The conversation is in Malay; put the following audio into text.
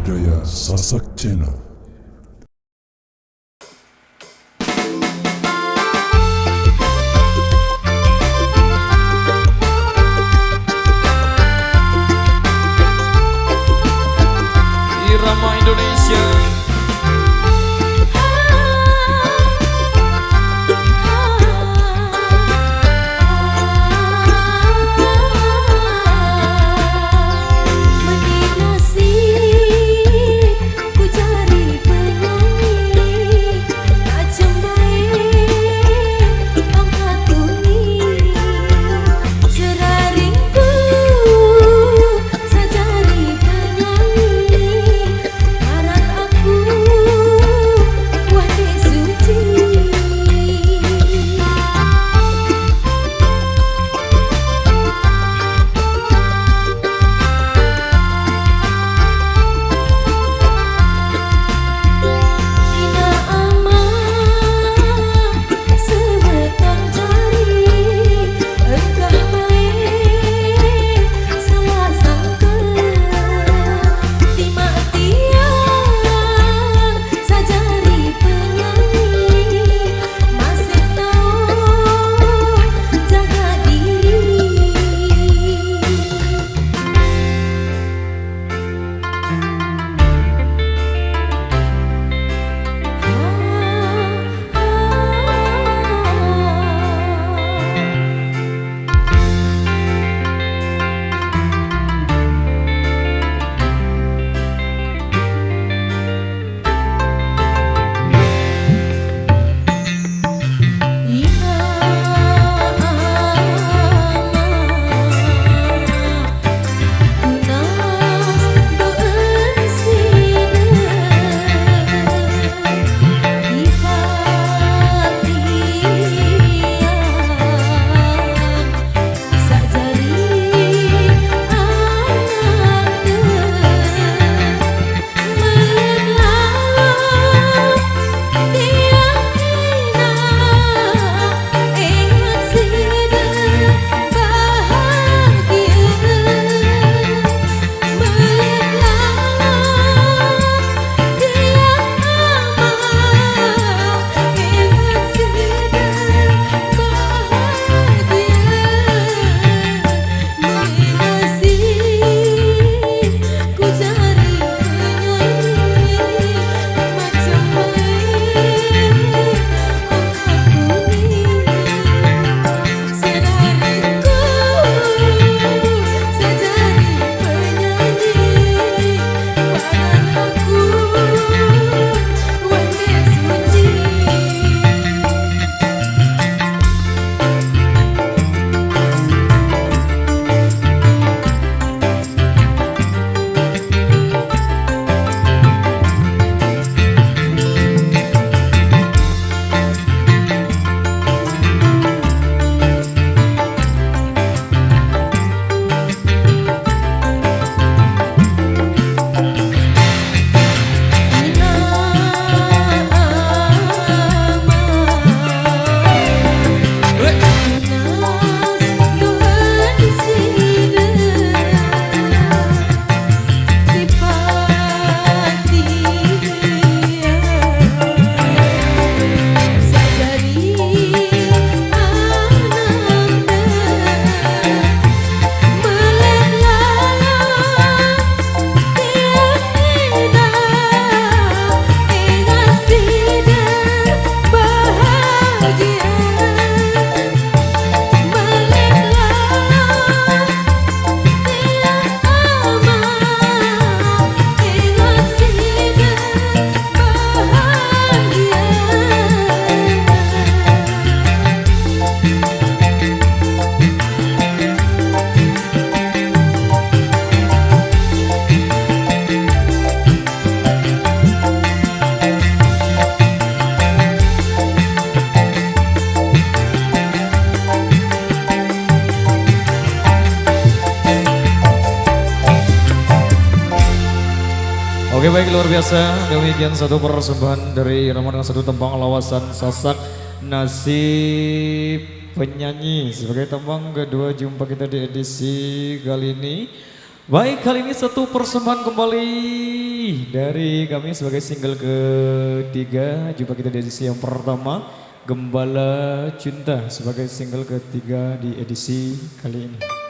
budaya Sasak Channel. Irama Indonesia. Oke baik, luar biasa. Demikian satu persembahan dari Irama dengan satu tembang lawasan Sasak Nasib Penyanyi. Sebagai tembang kedua jumpa kita di edisi kali ini. Baik, kali ini satu persembahan kembali dari kami sebagai single ketiga. Jumpa kita di edisi yang pertama, Gembala Cinta sebagai single ketiga di edisi kali ini.